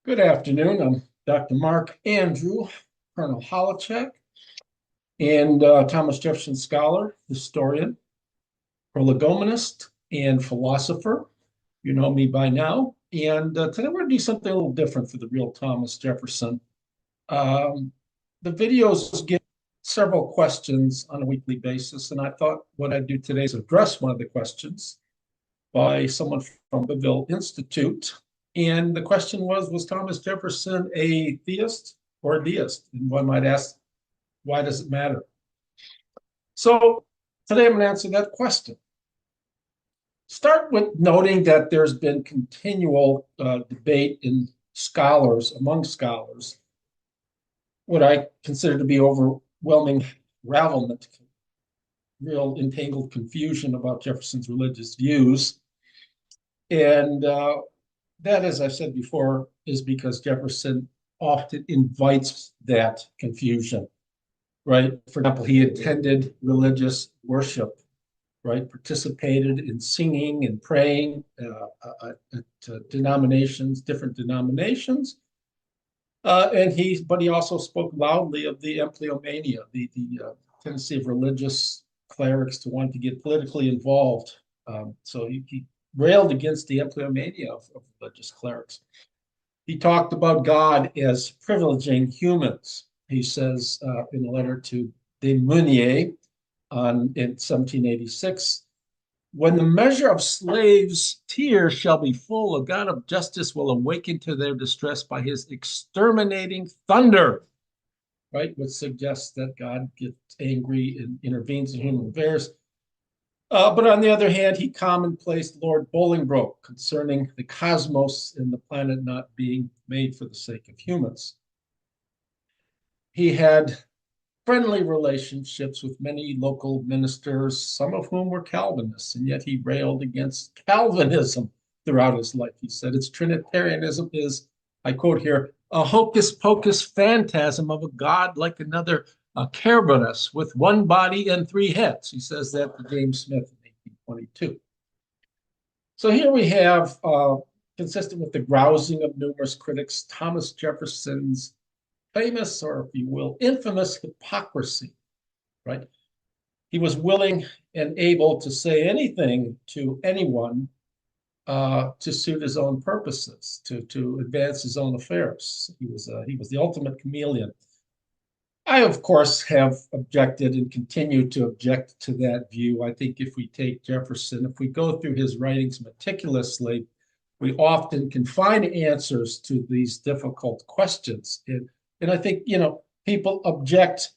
Good afternoon. I'm Dr. Mark Andrew, Colonel Holowchak, and Thomas Jefferson scholar, historian, prolegomενist, and philosopher. You know me by now. And today we're going to do something a little different for the real Thomas Jefferson. Um, the videos give several questions on a weekly basis, and I thought what I'd do today is address one of the questions by someone from the Ville Institute. And the question was Thomas Jefferson a theist or a deist? And one might ask, why does it matter? So today I'm going to answer that question. Start with noting that there's been continual debate among scholars, what I consider to be overwhelming ravelment, real entangled confusion about Jefferson's religious views. And that, as I've said before, is because Jefferson often invites that confusion, right? For example, he attended religious worship, right? Participated in singing and praying at denominations, different denominations. But he also spoke loudly of the empleomania, the tendency of religious clerics to want to get politically involved. So he railed against the empleomania of religious clerics. He talked about God as privileging humans. He says in a letter to de Meunier in 1786, when the measure of slaves' tears shall be full, a God of justice will awaken to their distress by his exterminating thunder, right? Which suggests that God gets angry and intervenes in human affairs. But on the other hand, he commonplaced Lord Bolingbroke concerning the cosmos and the planet not being made for the sake of humans. He had friendly relationships with many local ministers, some of whom were Calvinists, and yet he railed against Calvinism throughout his life. He said its Trinitarianism is, I quote here, a hocus pocus phantasm of a God like another Kerberos with one body and three heads. He says that to James Smith in 1822. So here we have, consistent with the grousing of numerous critics, Thomas Jefferson's famous, or if you will, infamous hypocrisy, right? He was willing and able to say anything to anyone to suit his own purposes, to advance his own affairs. He was the ultimate chameleon. I, of course, have objected and continue to object to that view. I think if we take Jefferson, if we go through his writings meticulously, we often can find answers to these difficult questions. And I think, people object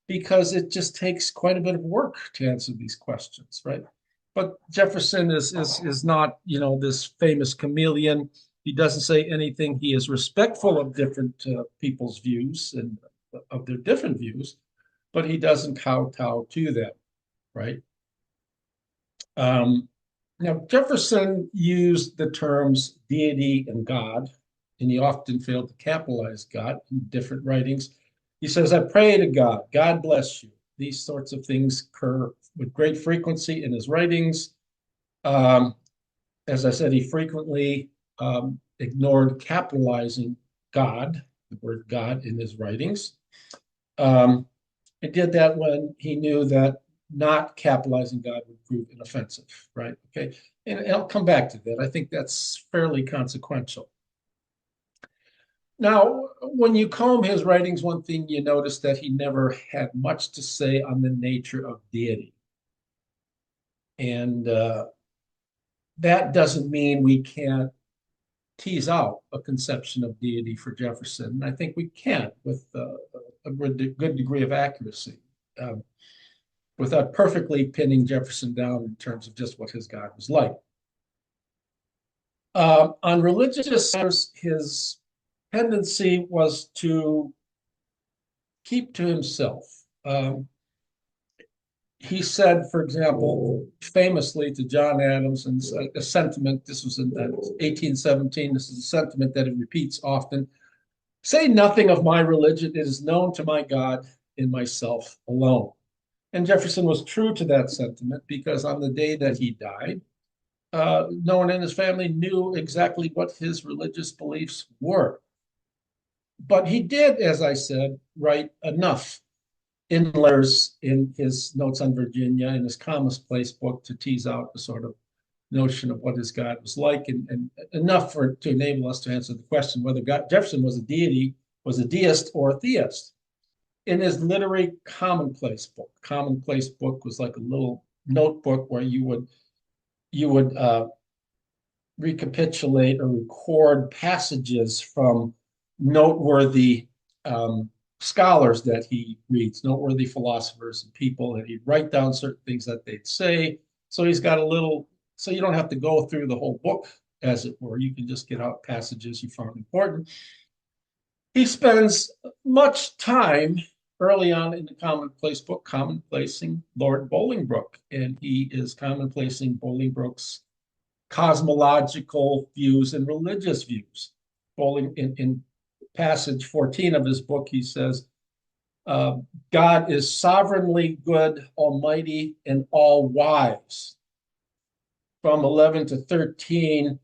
because it just takes quite a bit of work to answer these questions, right? But Jefferson is not, this famous chameleon. He doesn't say anything. He is respectful of different people's views and of their different views, but he doesn't kowtow to them, right? Now, Jefferson used the terms deity and God, and he often failed to capitalize God in different writings. He says, I pray to God, God bless you. These sorts of things occur with great frequency in his writings. As I said, he frequently ignored capitalizing God, the word God, in his writings. He did that when he knew that not capitalizing God would prove inoffensive, right? Okay. And I'll come back to that. I think that's fairly consequential. Now, when you comb his writings, one thing you notice that he never had much to say on the nature of deity. And that doesn't mean we can't tease out a conception of deity for Jefferson. I think we can with a good degree of accuracy, without perfectly pinning Jefferson down in terms of just what his God was like. On religious matters, his tendency was to keep to himself. He said, for example, famously to John Adams, and a sentiment, this was in 1817, this is a sentiment that he repeats often, say nothing of my religion, it is known to my God in myself alone. And Jefferson was true to that sentiment because on the day that he died, no one in his family knew exactly what his religious beliefs were. But he did, as I said, write enough in letters in his Notes on Virginia, in his Commonplace book, to tease out the sort of notion of what his God was like, and enough to enable us to answer the question whether Jefferson was a deity, was a deist or a theist. In his literary Commonplace book was like a little notebook where you would recapitulate or record passages from noteworthy scholars that he reads, noteworthy philosophers and people, and he'd write down certain things that they'd say. So he's got a little, so you don't have to go through the whole book, as it were. You can just get out passages you found important. He spends much time early on in the Commonplace book commonplacing Lord Bolingbroke, and he is commonplacing Bolingbroke's cosmological views and religious views. Bowling in passage 14 of his book, he says, God is sovereignly good, almighty, and all wise. From 11 to 13,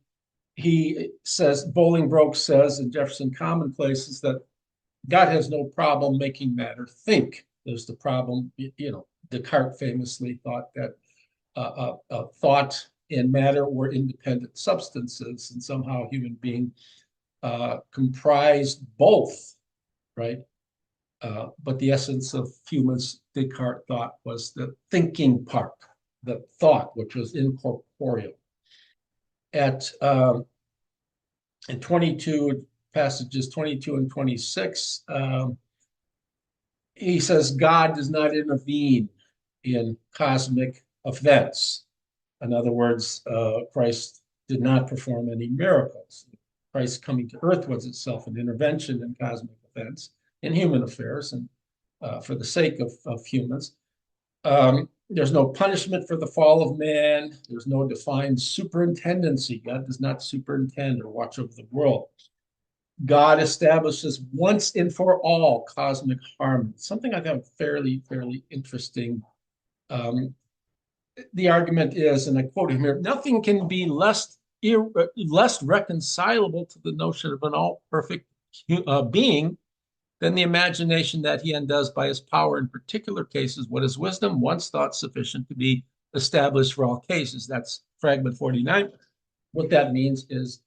he says, Bolingbroke says in Jefferson Commonplaces that God has no problem making matter think. There's the problem, Descartes famously thought that thought and matter were independent substances, and somehow human being comprised both, right? But the essence of humans, Descartes thought, was the thinking part, the thought, which was incorporeal. At in 22 passages 22 and 26, he says God does not intervene in cosmic events. In other words, Christ did not perform any miracles. Christ coming to earth was itself an intervention in cosmic events, in human affairs, and for the sake of humans. There's no punishment for the fall of man. There's no defined superintendency. God does not superintend or watch over the world. God establishes once and for all cosmic harmony. Something I found fairly interesting. The argument is, and I quote him here, nothing can be less reconcilable to the notion of an all perfect being than the imagination that he undoes by his power in particular cases what his wisdom once thought sufficient to be established for all cases. That's fragment 49. What that means is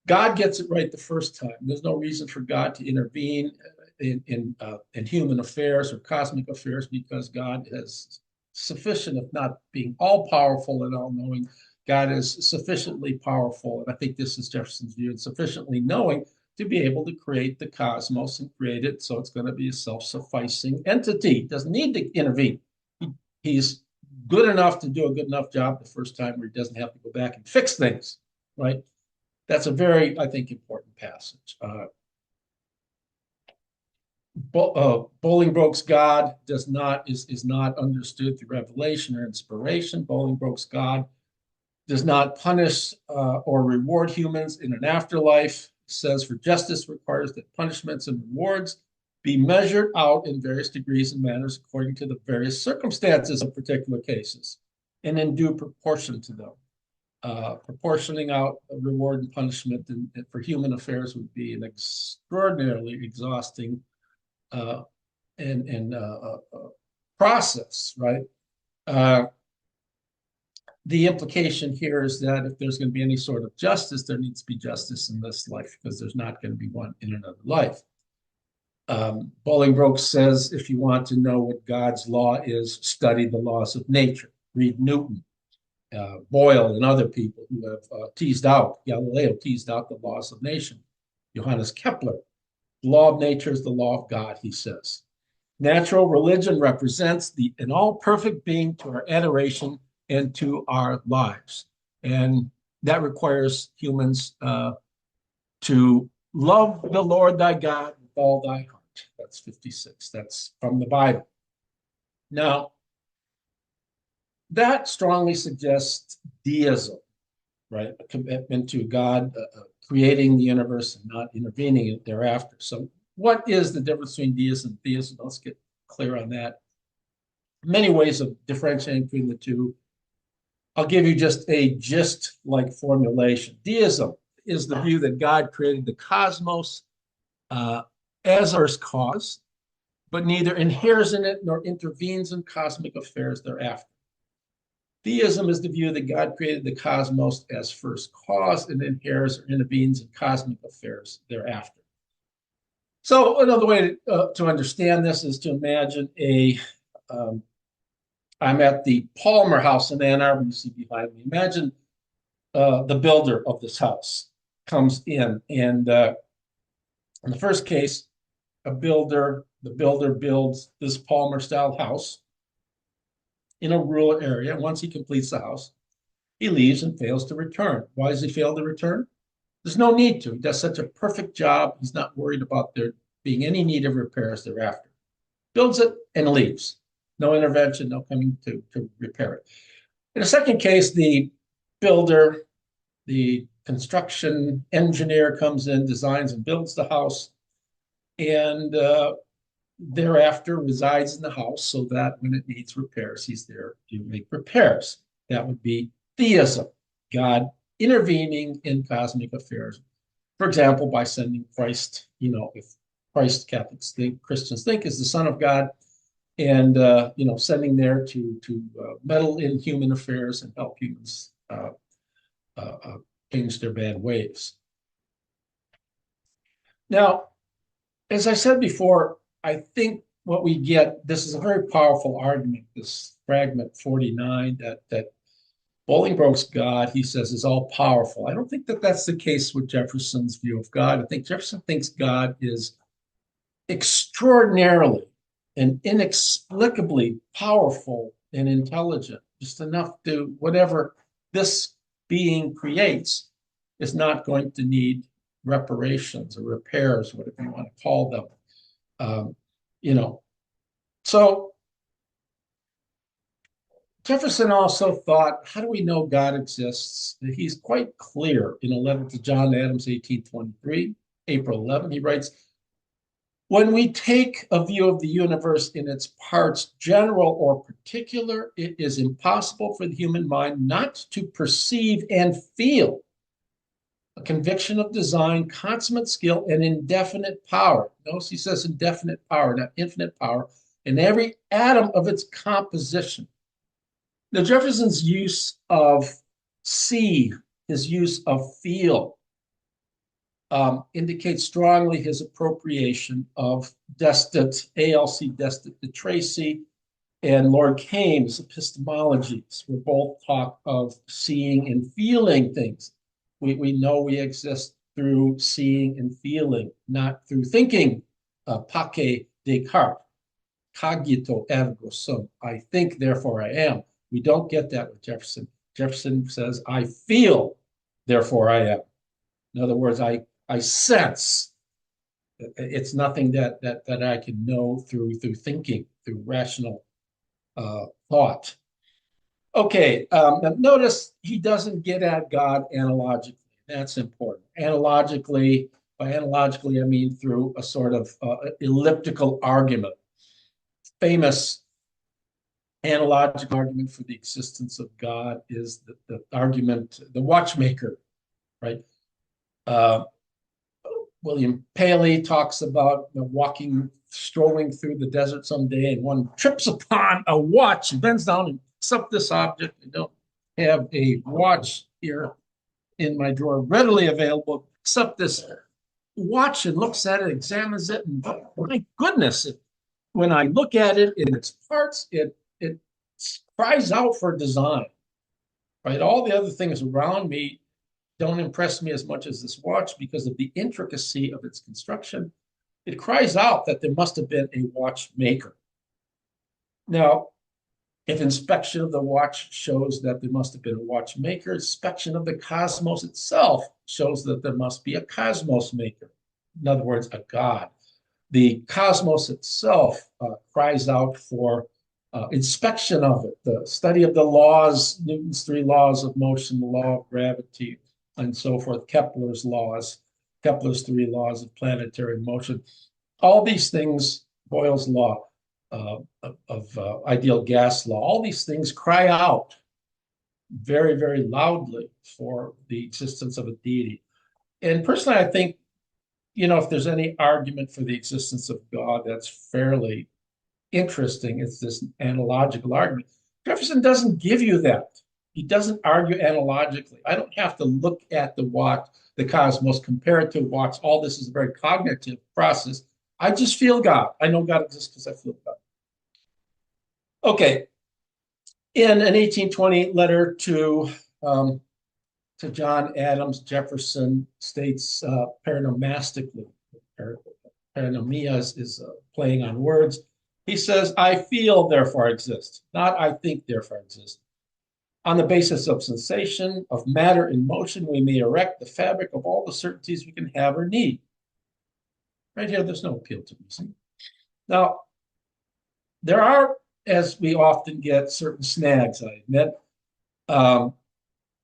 God gets it right the first time. There's no reason for God to intervene in human affairs or cosmic affairs, because God is sufficient, if not being all powerful and all knowing. God is sufficiently powerful, and I think this is Jefferson's view, and sufficiently knowing to be able to create the cosmos and create it so it's going to be a self-sufficing entity. He doesn't need to intervene. He's good enough to do a good enough job the first time where he doesn't have to go back and fix things, right? That's a very, I think, important passage. Bolingbroke's God is not understood through revelation or inspiration. Bolingbroke's God does not punish or reward humans in an afterlife. It says, for justice requires that punishments and rewards be measured out in various degrees and manners according to the various circumstances of particular cases and in due proportion to them. Proportioning out reward and punishment for human affairs would be an extraordinarily exhausting and process, right? The implication here is that if there's going to be any sort of justice, there needs to be justice in this life, because there's not going to be one in another life. Bolingbroke says, if you want to know what God's law is, study the laws of nature. Read Newton, Boyle, and other people who have Galileo teased out the laws of nature. Johannes Kepler, the law of nature is the law of God, he says. Natural religion represents an all perfect being to our adoration and to our lives. And that requires humans to love the Lord thy God with all thy heart. That's 56. That's from the Bible. Now, that strongly suggests deism, right? A commitment to God creating the universe and not intervening thereafter. So what is the difference between deism and theism? Let's get clear on that. Many ways of differentiating between the two. I'll give you just a gist-like formulation. Deism is the view that God created the cosmos uh, as first cause, but neither inheres in it nor intervenes in cosmic affairs thereafter. Theism is the view that God created the cosmos as first cause and inheres or intervenes in cosmic affairs thereafter. So another way to understand this is to imagine um, I'm at the Palmer House in Ann Arbor, you see behind me. Imagine the builder of this house comes in, and in the first case, the builder builds this Palmer style house in a rural area. Once he completes the house, he leaves and fails to return. Why does he fail to return? There's no need to. He does such a perfect job. He's not worried about there being any need of repairs thereafter. Builds it and leaves. No intervention, no coming to repair it. In the second case, the builder, the construction engineer comes in, designs and builds the house, and thereafter resides in the house so that when it needs repairs, he's there to make repairs. That would be theism, God intervening in cosmic affairs. For example, by sending Christ, if Christ Catholics think, Christians think is the Son of God, and sending there to meddle in human affairs and help humans change their bad ways. Now, as I said before, I think what we get, this is a very powerful argument, this fragment 49, that Bolingbroke's God, he says, is all powerful. I don't think that that's the case with Jefferson's view of God. I think Jefferson thinks God is extraordinarily and inexplicably powerful and intelligent, just enough to whatever this being creates is not going to need reparations or repairs, whatever you want to call them. So Jefferson also thought, how do we know God exists? He's quite clear in a letter to John Adams, 1823, April 11, he writes, when we take a view of the universe in its parts, general or particular, it is impossible for the human mind not to perceive and feel a conviction of design, consummate skill, and indefinite power. Notice he says indefinite power, not infinite power, in every atom of its composition. Now, Jefferson's use of see, his use of feel, indicates strongly his appropriation of Deist, A.L.C. Deist de Tracy, and Lord Kane's epistemologies, where both talk of seeing and feeling things. We know we exist through seeing and feeling, not through thinking. Pace Descartes, cogito ergo sum. I think, therefore I am. We don't get that with Jefferson. Jefferson says, I feel, therefore I am. In other words, I sense. It's nothing that I can know through thinking, through rational thought. Okay, notice he doesn't get at God analogically. That's important. Analogically, by analogically, I mean through a sort of elliptical argument. Famous analogical argument for the existence of God is the argument, the watchmaker, right? William Paley talks about strolling through the desert someday, and one trips upon a watch and bends down and picks up this object. I don't have a watch here in my drawer readily available, picks up this watch and looks at it, examines it, and my goodness, when I look at it in its parts, it cries out for design, right? All the other things around me don't impress me as much as this watch because of the intricacy of its construction. It cries out that there must have been a watchmaker. Now, if inspection of the watch shows that there must have been a watchmaker, inspection of the cosmos itself shows that there must be a cosmos maker. In other words, a God. The cosmos itself cries out for inspection of it, the study of the laws, Newton's three laws of motion, the law of gravity, and so forth, Kepler's three laws of planetary motion. All these things, Boyle's law of ideal gas law, all these things cry out very, very loudly for the existence of a deity. And personally, I think if there's any argument for the existence of God that's fairly interesting, it's this analogical argument. Jefferson doesn't give you that. He doesn't argue analogically. I don't have to look at the cosmos, compare it to watch. All this is a very cognitive process. I just feel God. I know God exists because I feel God. Okay. In an 1820 letter to John Adams, Jefferson states paranomastically, paranomia is playing on words. He says, I feel, therefore exist, not I think, therefore exist. On the basis of sensation, of matter in motion, we may erect the fabric of all the certainties we can have or need. Right here, there's no appeal to reason. Now, there are, as we often get, certain snags, I admit.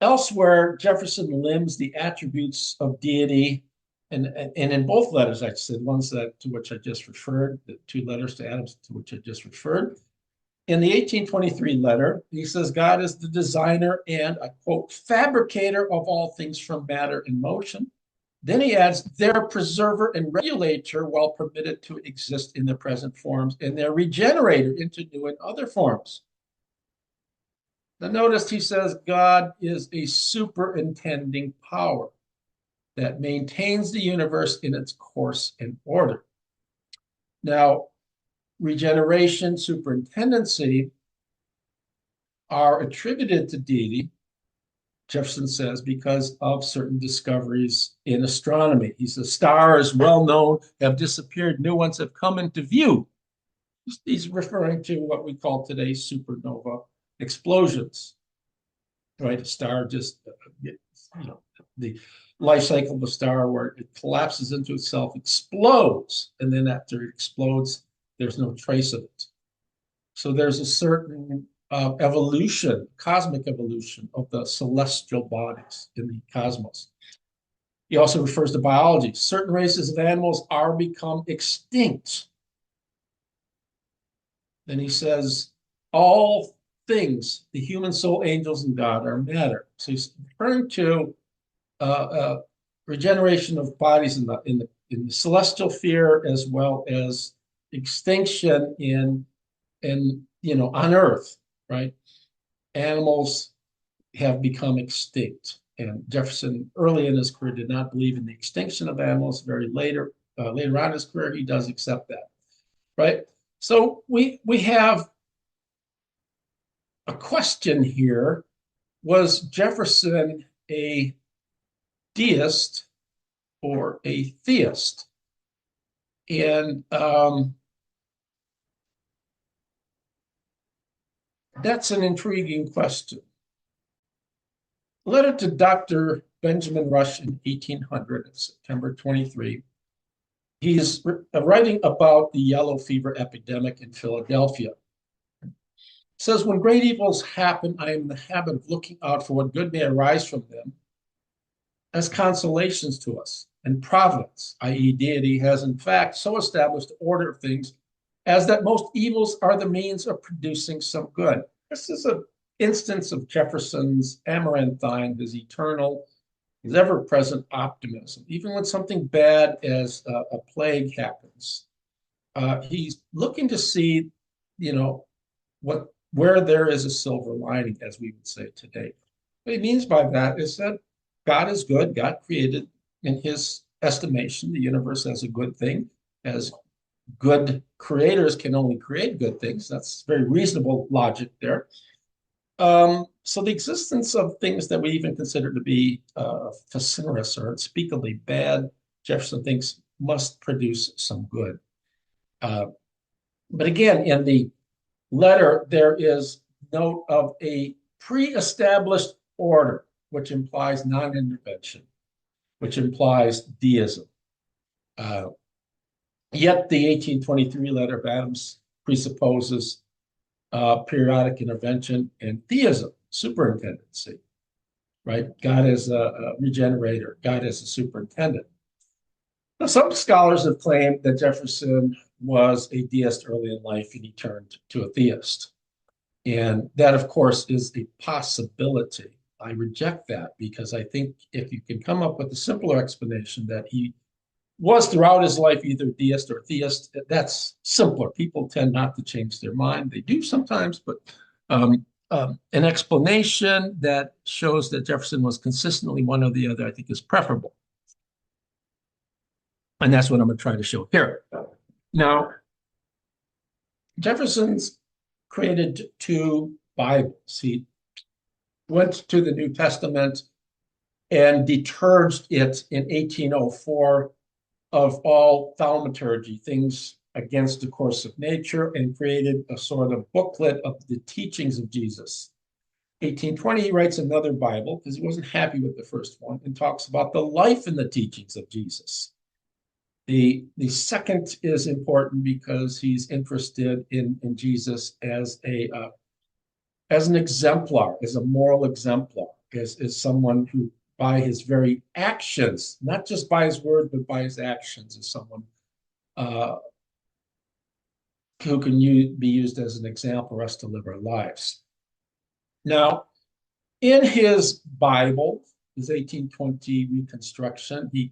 Elsewhere, Jefferson limns the attributes of deity, and in both letters, I said, ones to which I just referred, the two letters to Adams to which I just referred. In the 1823 letter, he says God is the designer and, I quote, fabricator of all things from matter in motion. Then he adds, their preserver and regulator while permitted to exist in their present forms, and their regenerator into new and other forms. Now notice he says God is a superintending power that maintains the universe in its course and order. Now, regeneration, superintendency are attributed to deity, Jefferson says, because of certain discoveries in astronomy. He says stars well known have disappeared, new ones have come into view. He's referring to what we call today supernova explosions, right? A star just, the life cycle of a star where it collapses into itself, explodes, and then after it explodes, there's no trace of it. So there's a certain evolution, cosmic evolution of the celestial bodies in the cosmos. He also refers to biology. Certain races of animals are become extinct. Then he says, all things, the human soul, angels, and God are matter. So he's referring to regeneration of bodies in the celestial sphere, as well as extinction on Earth, right? Animals have become extinct, and Jefferson, early in his career, did not believe in the extinction of animals. Later on in his career, he does accept that, right? So we have a question here. Was Jefferson a deist or a theist? And that's an intriguing question. Letter to Dr. Benjamin Rush in 1800, September 23. He's writing about the yellow fever epidemic in Philadelphia. It says, when great evils happen, I am in the habit of looking out for what good may arise from them as consolations to us. And providence, i.e. deity, has in fact so established the order of things as that most evils are the means of producing some good. This is an instance of Jefferson's amaranthine, his eternal, his ever-present optimism. Even when something bad as a plague happens, he's looking to see, where there is a silver lining, as we would say today. What he means by that is that God is good. God created, in his estimation, the universe as a good thing, as good creators can only create good things. That's very reasonable logic there. So the existence of things that we even consider to be facinerous or unspeakably bad, Jefferson thinks must produce some good. But again, in the letter, there is note of a pre-established order, which implies non-intervention, which implies deism. Yet the 1823 letter of Adams presupposes periodic intervention and theism, superintendency, right? God is a regenerator, God is a superintendent. Now, some scholars have claimed that Jefferson was a deist early in life and he turned to a theist. And that, of course, is a possibility. I reject that because I think if you can come up with a simpler explanation that he was throughout his life either deist or theist. That's simpler. People tend not to change their mind. They do sometimes, but an explanation that shows that Jefferson was consistently one or the other, I think, is preferable. And that's what I'm going to try to show here. Now, Jefferson's created two Bibles. He went to the New Testament and deterred it in 1804 of all thaumaturgy, things against the course of nature, and created a sort of booklet of the teachings of Jesus. 1820, he writes another Bible because he wasn't happy with the first one and talks about the life and the teachings of Jesus. The second is important because he's interested in Jesus as an exemplar, as a moral exemplar, as someone who, by his very actions, not just by his word, but by his actions, is someone who can be used as an example for us to live our lives. Now, in his Bible, his 1820 reconstruction, he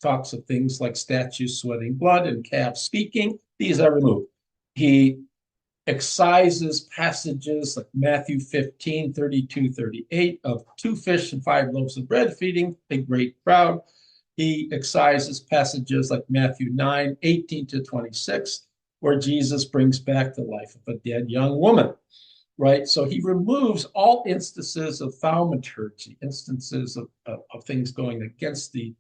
talks of things like statues sweating blood and calves speaking. These are removed. He excises passages like Matthew 15, 32, 38 of 2 fish and 5 loaves of bread feeding a great crowd. He excises passages like Matthew 9, 18 to 26, where Jesus brings back the life of a dead young woman, right? So he removes all instances of thaumaturgy, instances of things going against the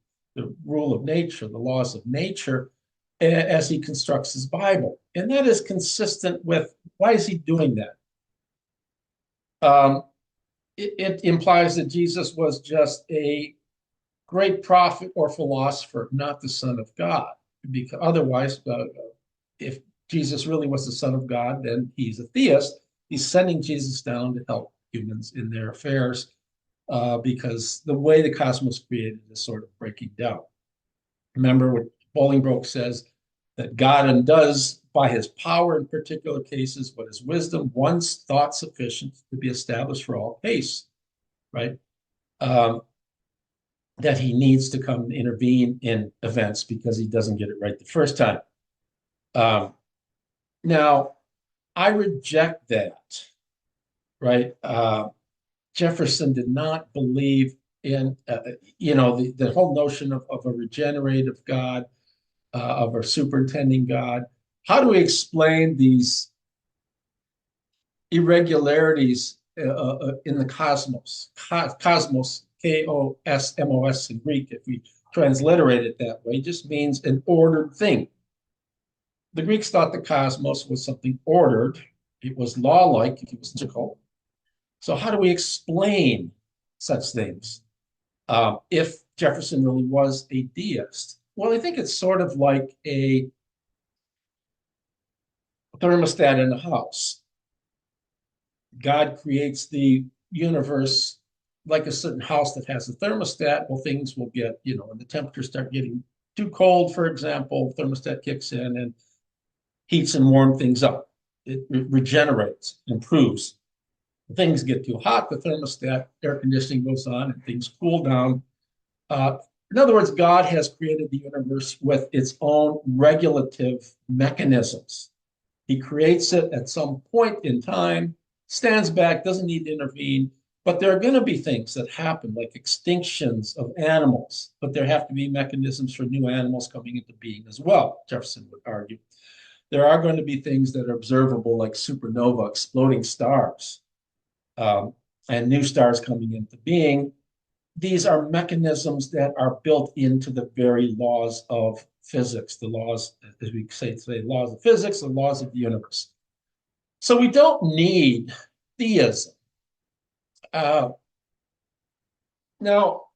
rule of nature, the laws of nature, as he constructs his Bible. And that is consistent with, why is he doing that? It implies that Jesus was just a great prophet or philosopher, not the Son of God. Because otherwise, if Jesus really was the Son of God, then he's a theist. He's sending Jesus down to help humans in their affairs because the way the cosmos created is sort of breaking down. Remember what Bolingbroke says, that God undoes by his power in particular cases what his wisdom once thought sufficient to be established for all case, right? That he needs to come and intervene in events because he doesn't get it right the first time. Now, I reject that, right? Jefferson did not believe in, the whole notion of a regenerative God, of a superintending God. How do we explain these irregularities in the cosmos? Cosmos, K-O-S-M-O-S in Greek, if we transliterate it that way, just means an ordered thing. The Greeks thought the cosmos was something ordered. It was law-like, it was logical. So how do we explain such things? If Jefferson really was a deist? Well, I think it's sort of like a thermostat in a house. God creates the universe like a certain house that has a thermostat. Well, things will get, when the temperatures start getting too cold, for example, thermostat kicks in and heats and warms things up. It regenerates, improves. When things get too hot, the thermostat, air conditioning goes on and things cool down. In other words, God has created the universe with its own regulative mechanisms. He creates it at some point in time, stands back, doesn't need to intervene, but there are going to be things that happen, like extinctions of animals, but there have to be mechanisms for new animals coming into being as well, Jefferson would argue. There are going to be things that are observable, like supernova, exploding stars, and new stars coming into being. These are mechanisms that are built into the very laws of physics, the laws, as we say today, laws of physics, the laws of the universe. So we don't need theism. Now,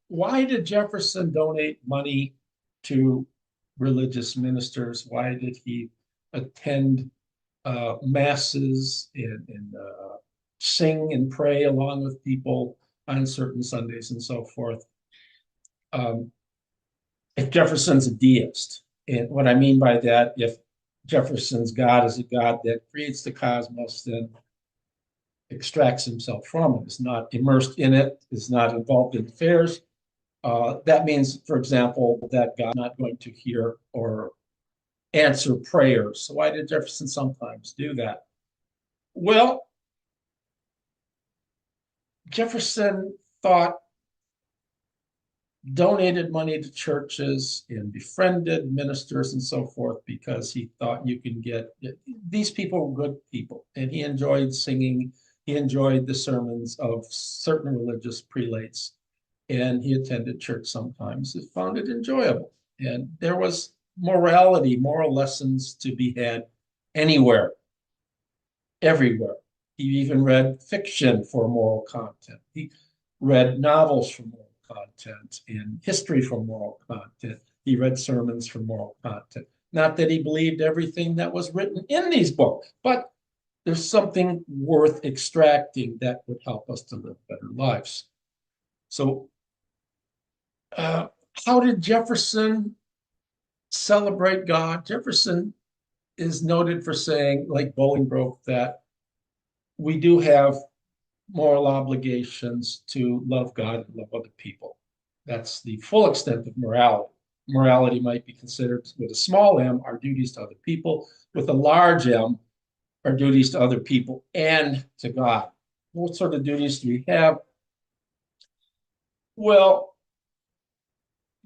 why did Jefferson donate money to religious ministers? Why did he attend masses and sing and pray along with people on certain Sundays and so forth? If Jefferson's a deist, and what I mean by that, if Jefferson's God is a God that creates the cosmos, then extracts himself from it, is not immersed in it, is not involved in affairs, That means, for example, that God's not going to hear or answer prayers. So why did Jefferson sometimes do that? Well, Jefferson thought donated money to churches and befriended ministers and so forth because he thought you can get these people were good people and he enjoyed singing. He enjoyed the sermons of certain religious prelates and he attended church sometimes. He found it enjoyable. And there was morality, moral lessons to be had anywhere, everywhere. He even read fiction for moral content. He read novels for moral content and history for moral content. He read sermons for moral content. Not that he believed everything that was written in these books, but there's something worth extracting that would help us to live better lives. So, uh, how did Jefferson celebrate God? Jefferson is noted for saying, like Bolingbroke, that we do have moral obligations to love God and love other people. That's the full extent of morality. Morality might be considered with a small m, our duties to other people, with a large M, our duties to other people and to God. What sort of duties do we have? Well,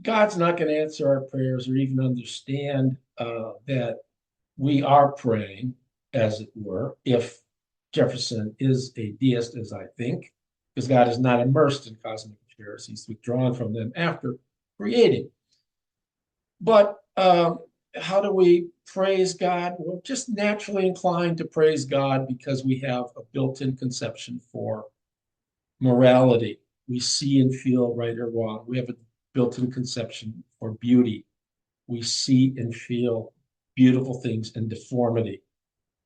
God's not going to answer our prayers or even understand that we are praying, as it were, if Jefferson is a deist, as I think, because God is not immersed in cosmic affairs. He's withdrawn from them after creating. But how do we praise God? We're just naturally inclined to praise God because we have a built-in conception for morality. We see and feel right or wrong. We have a built-in conception for beauty. We see and feel beautiful things and deformity.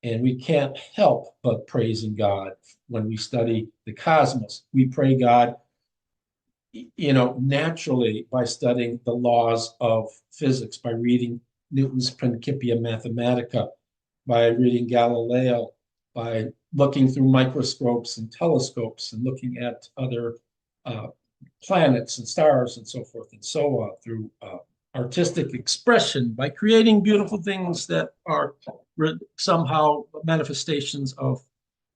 And we can't help but praising God when we study the cosmos. We pray God, naturally by studying the laws of physics, by reading Newton's Principia Mathematica, by reading Galileo, by looking through microscopes and telescopes and looking at other uh, planets and stars and so forth and so on, through artistic expression, by creating beautiful things that are somehow manifestations of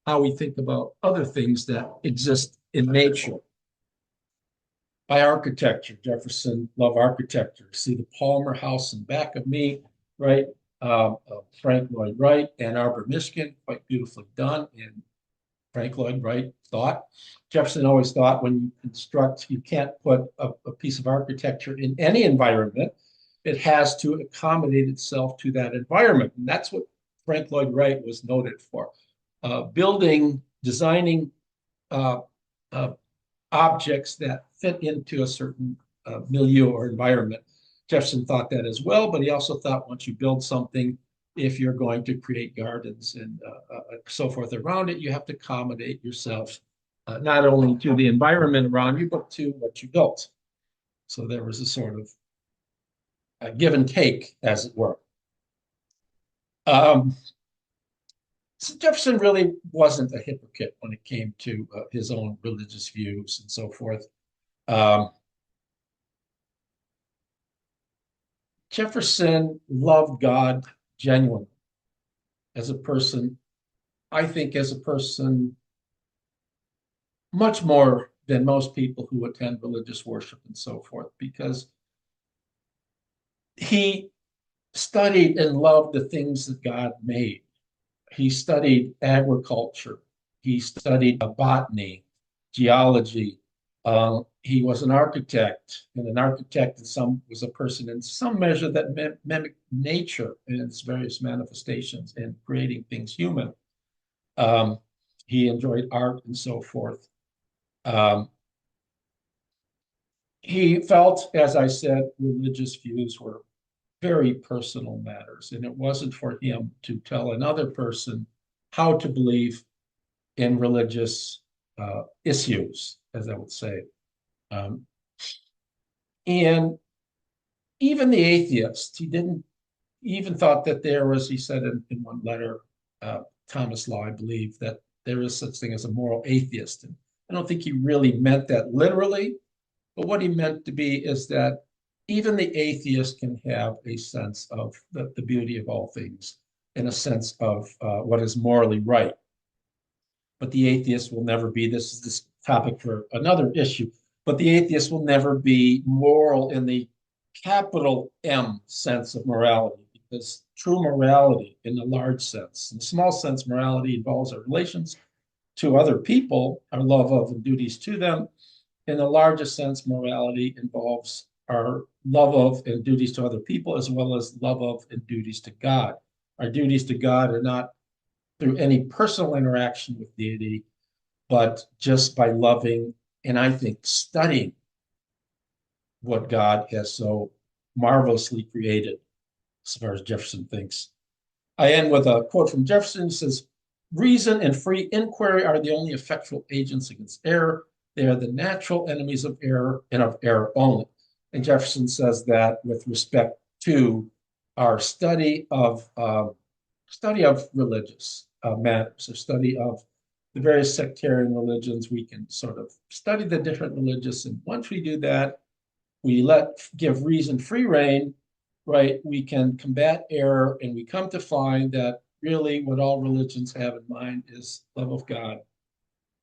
how we think about other things that exist in nature. By architecture, Jefferson loved architecture. See the Palmer House in back of me, right? Frank Lloyd Wright, Ann Arbor, Michigan, quite beautifully done. And Frank Lloyd Wright thought, Jefferson always thought when you construct, you can't put a piece of architecture in any environment. It has to accommodate itself to that environment. And that's what Frank Lloyd Wright was noted for. Designing uh, uh, objects that fit into a certain milieu or environment. Jefferson thought that as well, but he also thought once you build something, if you're going to create gardens and so forth around it, you have to accommodate yourself not only to the environment around you, but to what you built. So there was a sort of a give and take, as it were. Um, so Jefferson really wasn't a hypocrite when it came to his own religious views and so forth. Um, Jefferson loved God genuinely as a person. I think as a person, much more than most people who attend religious worship and so forth, because he studied and loved the things that God made. He studied agriculture. He studied botany, geology. He was an architect, and an architect was a person in some measure that mimicked nature in its various manifestations and creating things human. Um, he enjoyed art and so forth. Um, he felt, as I said, religious views were very personal matters, and it wasn't for him to tell another person how to believe in religious issues, as I would say. Um, and even the atheists, he didn't even thought that there was, he said in one letter, Thomas Law, I believe, that there is such thing as a moral atheist. And I don't think he really meant that literally, But what he meant to be is that even the atheist can have a sense of the beauty of all things, in a sense of what is morally right. But the atheist will never be, this is this topic for another issue, but the atheist will never be moral in the capital M sense of morality, because true morality in the large sense, in the small sense, morality involves our relations to other people, our love of and duties to them. In the largest sense, morality involves our love of and duties to other people, as well as love of and duties to God. Our duties to God are not through any personal interaction with deity, but just by loving and I think studying what God has so marvelously created, as far as Jefferson thinks. I end with a quote from Jefferson. He says, "Reason and free inquiry are the only effectual agents against error. They are the natural enemies of error and of error only." And Jefferson says that with respect to our study of religious matters, or study of the various sectarian religions. We can sort of study the different religious, and once we do that, we give reason free rein, right? We can combat error, and we come to find that really what all religions have in mind is love of God,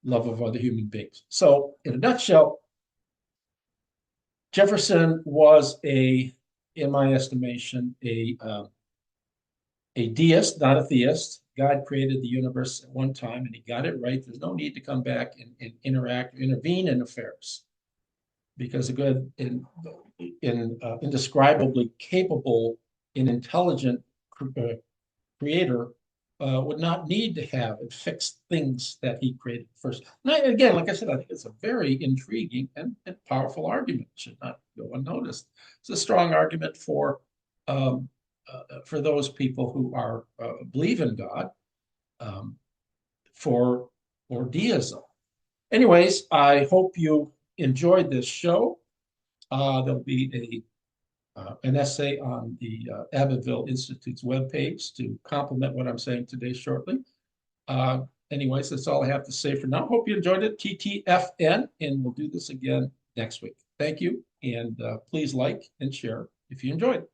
love of other human beings. So, in a nutshell, Jefferson was in my estimation, a deist, not a theist. God created the universe at one time, and he got it right. There's no need to come back and interact, intervene in affairs, because a good, indescribably capable and intelligent creator would not need to have and fix things that he created first. And again, like I said, I think it's a very intriguing and powerful argument. It should not go unnoticed. It's a strong argument for those people who are believe in God, um, for deism. Anyways, I hope you enjoyed this show. There'll be an essay on the Abbeville Institute's webpage to complement what I'm saying today shortly. Anyways, that's all I have to say for now. Hope you enjoyed it. TTFN, and we'll do this again next week. Thank you, and please like and share if you enjoyed it.